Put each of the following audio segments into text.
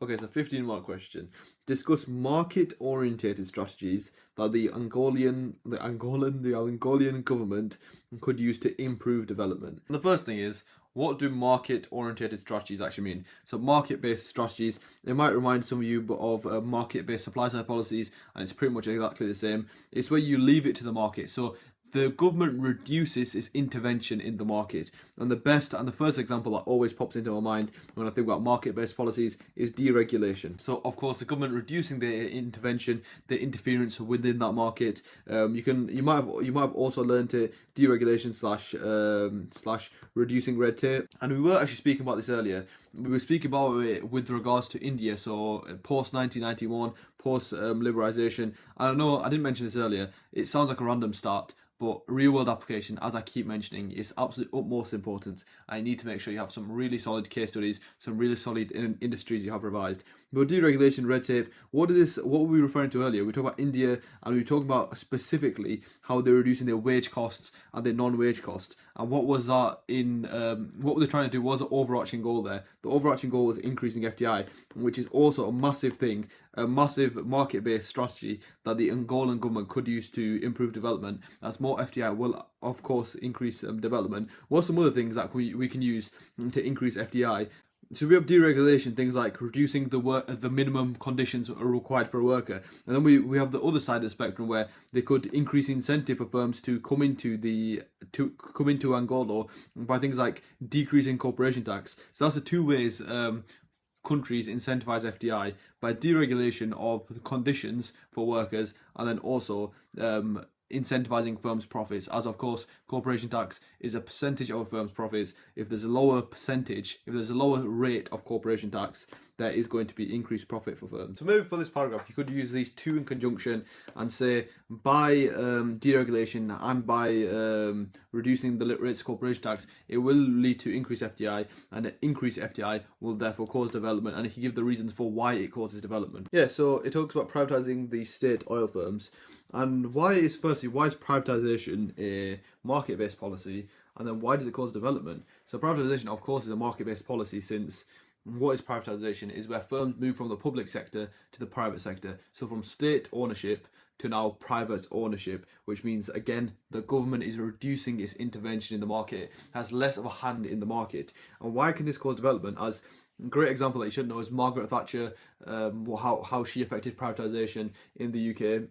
Okay, so 15-mark question. Discuss market-orientated strategies that the Angolian government could use to improve development. And the first thing is, what do market-orientated strategies actually mean? So market-based strategies, it might remind some of you of market-based supply-side policies, and it's pretty much exactly the same. It's where you leave it to the market. So the government reduces its intervention in the market. And the first example that always pops into my mind when I think about market-based policies is deregulation. So of course the government reducing their intervention, their interference within that market. You might have also learned to deregulation slash reducing red tape. And we were actually speaking about this earlier. We were speaking about it with regards to India, so post 1991, post liberalization. I know I didn't mention this earlier. It sounds like a random start, but real world application, as I keep mentioning, is absolutely utmost importance. I need to make sure you have some really solid case studies, some really solid industries you have revised. But deregulation, red tape, what were we referring to earlier? We talked about India, and we talked about specifically how they're reducing their wage costs and their non-wage costs. And what was that what were they trying to do? Was an overarching goal there? The overarching goal was increasing FDI, which is also a massive thing, a massive market-based strategy that the Angolan government could use to improve development. As more FDI will, of course, increase development. What are some other things that we can use to increase FDI? So we have deregulation, things like reducing the minimum conditions are required for a worker, and then we have the other side of the spectrum where they could increase incentive for firms to come into Angola by things like decreasing corporation tax. So that's the two ways countries incentivize FDI: by deregulation of the conditions for workers, and then also incentivizing firms' profits, as of course corporation tax is a percentage of a firm's profits. If there's a lower rate of corporation tax, there is going to be increased profit for firms. So maybe for this paragraph you could use these two in conjunction and say by deregulation and by reducing the rates of corporation tax, it will lead to increased FDI, and an increased FDI will therefore cause development, and it can give the reasons for why it causes development. Yeah, so it talks about privatizing the state oil firms. And why is privatization a market-based policy, and then why does it cause development? So privatization, of course, is a market-based policy, since what is privatization is where firms move from the public sector to the private sector. So from state ownership to now private ownership, which means, again, the government is reducing its intervention in the market, has less of a hand in the market. And why can this cause development? As a great example that you should know is Margaret Thatcher, how she affected privatization in the UK.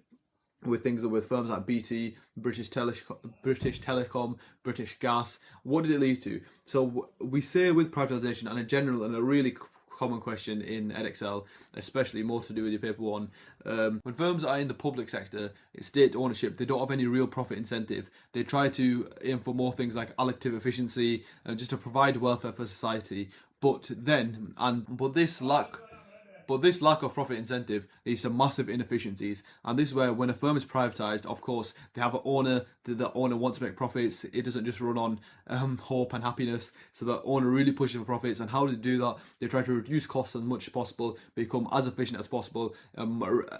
With firms like BT, British Telecom, British Gas. What did it lead to? So we say with privatisation, and a general and a really common question in Edexcel, especially more to do with your paper one, when firms are in the public sector, it's state ownership, they don't have any real profit incentive. They try to aim for more things like elective efficiency, just to provide welfare for society. But this lack of profit incentive leads to massive inefficiencies, and this is where, when a firm is privatised, of course, they have an owner. The owner wants to make profits. It doesn't just run on hope and happiness. So the owner really pushes for profits, and how do they do that? They try to reduce costs as much as possible, become as efficient as possible,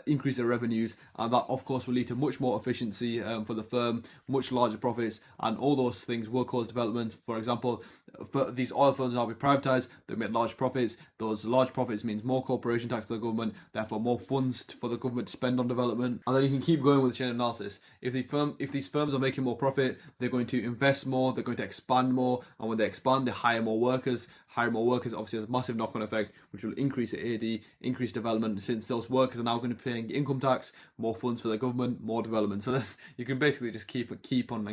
increase their revenues, and that, of course, will lead to much more efficiency for the firm, much larger profits, and all those things will cause development. For example, for these oil firms now be privatised, they make large profits. Those large profits means more corporation tax to the government, therefore more funds for the government to spend on development. And then you can keep going with the chain of analysis. If these firms are making more profit, they're going to invest more, they're going to expand more, and when they expand, they hire more workers. Hire more workers obviously has a massive knock-on effect, which will increase the AD, increase development, since those workers are now going to be paying income tax, more funds for the government, more development. So you can basically just keep on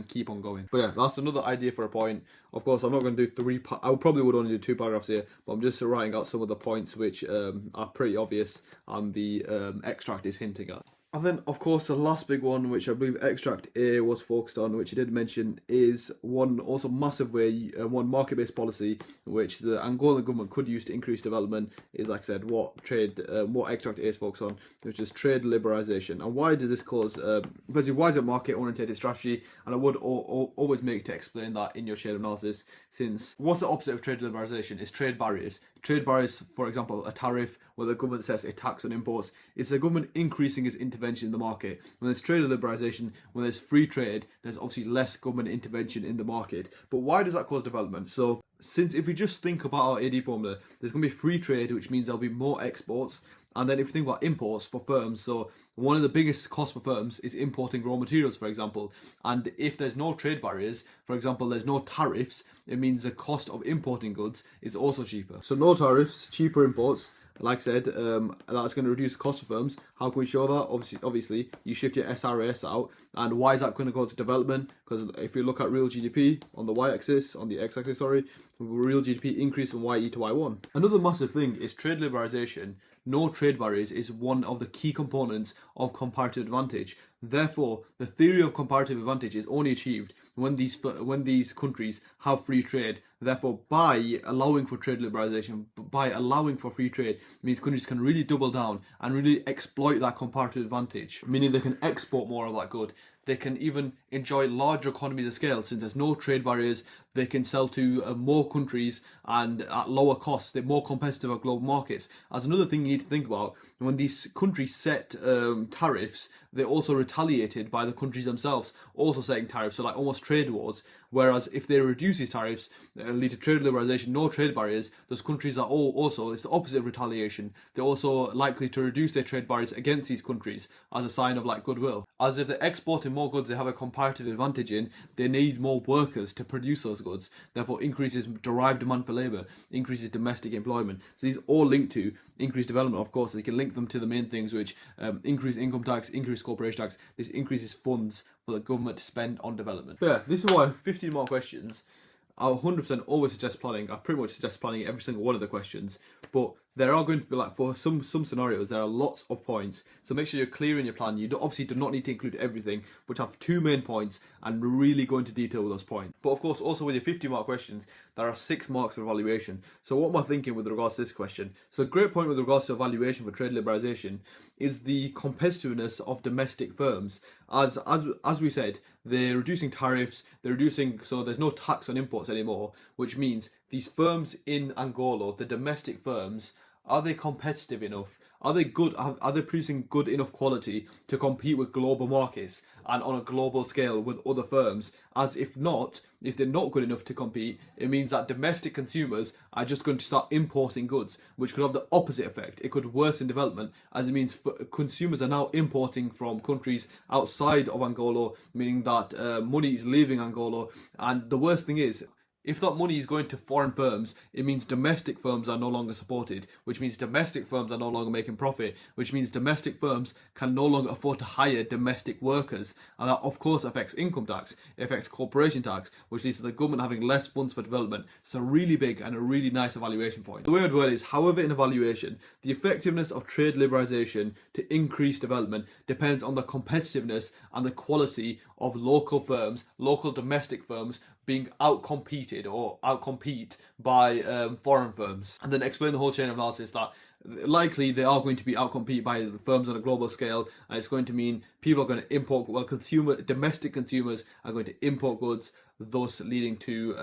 going. But yeah, that's another idea for a point. Of course, I'm not going to do I probably would only do 2 paragraphs here, but I'm just writing out some of the points which are pretty obvious and the extract is hinting at. And then, of course, the last big one, which I believe Extract A was focused on, which he did mention, is one also massive way, one market-based policy, which the Angolan government could use to increase development, is, like I said, what Extract A is focused on, which is trade liberalisation. And why does this cause, firstly, why is it market-orientated strategy? And I would always make to explain that in your shade analysis, since what's the opposite of trade liberalisation? Is trade barriers. Trade barriers, for example, a tariff where the government sets a tax on imports. It's the government increasing its intervention in the market. When there's trade liberalisation, when there's free trade, there's obviously less government intervention in the market. But why does that cause development? So since if we just think about our AD formula, there's going to be free trade, which means there'll be more exports. And then if you think about imports for firms, so one of the biggest costs for firms is importing raw materials, for example. And if there's no trade barriers, for example, there's no tariffs, it means the cost of importing goods is also cheaper. So no tariffs, cheaper imports. Like I said, that's going to reduce the cost of firms. How can we show that? Obviously, you shift your SRAS out. And why is that going to cause development? Because if you look at real GDP on the y-axis, on the x-axis, sorry, real GDP increase from YE to Y1. Another massive thing is trade liberalisation. No trade barriers is one of the key components of comparative advantage. Therefore, the theory of comparative advantage is only achieved when these countries have free trade. Therefore, by allowing for trade liberalisation, by allowing for free trade, means countries can really double down and really exploit that comparative advantage, meaning they can export more of that good. They can even enjoy larger economies of scale since there's no trade barriers. They can sell to more countries and at lower costs. They're more competitive at global markets. As another thing you need to think about, when these countries set tariffs, they're also retaliated by the countries themselves also setting tariffs, so like almost trade wars. Whereas if they reduce these tariffs, lead to trade liberalisation, no trade barriers, those countries are also, it's the opposite of retaliation. They're also likely to reduce their trade barriers against these countries as a sign of like goodwill. As if they're exporting more goods they have a comparative advantage in, they need more workers to produce those goods. Therefore increases derived demand for labour, increases domestic employment. So these all linked to increased development, of course. You can link them to the main things, which increase income tax, increase corporation tax. This increases funds for the government to spend on development. But yeah, this is why 15 more questions. I 100% always suggest planning. I pretty much suggest planning every single one of the questions, but there are going to be, like, for some scenarios, there are lots of points. So make sure you're clear in your plan. You obviously do not need to include everything, but have 2 main points and really go into detail with those points. But of course, also with your 50-mark questions, there are 6 marks for evaluation. So what am I thinking with regards to this question? So a great point with regards to evaluation for trade liberalisation is the competitiveness of domestic firms. As we said, they're reducing tariffs, so there's no tax on imports anymore, which means these firms in Angola, the domestic firms, are they competitive enough? Are they good? Are they producing good enough quality to compete with global markets and on a global scale with other firms? As if they're not good enough to compete, it means that domestic consumers are just going to start importing goods, which could have the opposite effect. It could worsen development, as it means consumers are now importing from countries outside of Angola, meaning that money is leaving Angola. And the worst thing is, if that money is going to foreign firms, it means domestic firms are no longer supported, which means domestic firms are no longer making profit, which means domestic firms can no longer afford to hire domestic workers. And that, of course, affects income tax, it affects corporation tax, which leads to the government having less funds for development. It's a really big and a really nice evaluation point. The weird word is, however, in evaluation, the effectiveness of trade liberalisation to increase development depends on the competitiveness and the quality of local firms, local domestic firms, being outcompeted or outcompete by foreign firms. And then explain the whole chain of analysis that likely they are going to be outcompeted by the firms on a global scale, and it's going to mean people are going to import, domestic consumers are going to import goods, thus leading to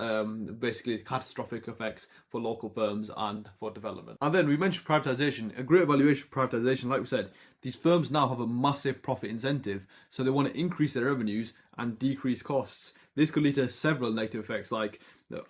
basically catastrophic effects for local firms and for development. And then we mentioned privatisation. A great evaluation for privatisation, like we said, these firms now have a massive profit incentive, so they want to increase their revenues and decrease costs. This could lead to several negative effects, like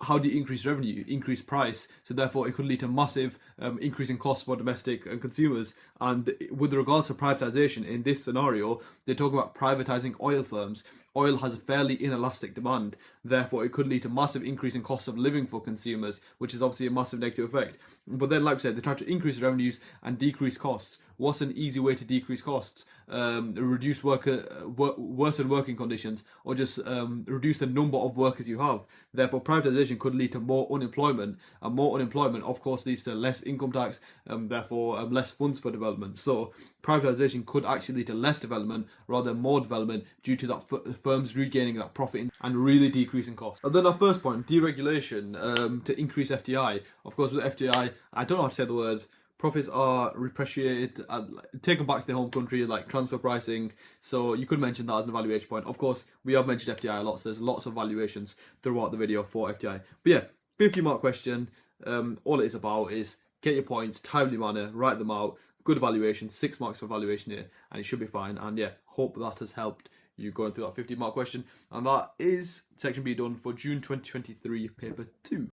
how do you increase revenue? Increase price. So therefore, it could lead to massive increase in costs for domestic consumers. And with regards to privatisation, in this scenario, they're talking about privatising oil firms. Oil has a fairly inelastic demand, therefore it could lead to massive increase in cost of living for consumers, which is obviously a massive negative effect. But then, like I said, they try to increase revenues and decrease costs. What's an easy way to decrease costs? Reduce worsen working conditions, or just reduce the number of workers you have. Therefore, privatisation could lead to more unemployment, and more unemployment, of course, leads to less income tax, therefore less funds for development. So privatisation could actually lead to less development rather than more development, due to that firms regaining that profit and really decreasing costs. And then our first point, deregulation, to increase FDI. Of course, with FDI, I don't know how to say the word. Profits are repatriated and taken back to their home country, like transfer pricing. So you could mention that as an evaluation point. Of course, we have mentioned FDI a lot, so there's lots of evaluations throughout the video for FDI. But yeah, 50-mark question. All it is about is get your points, timely manner, write them out. Good evaluation, 6 marks for evaluation here, and it should be fine. And yeah, hope that has helped you going through that 50-mark question. And that is section B done for June 2023, paper 2.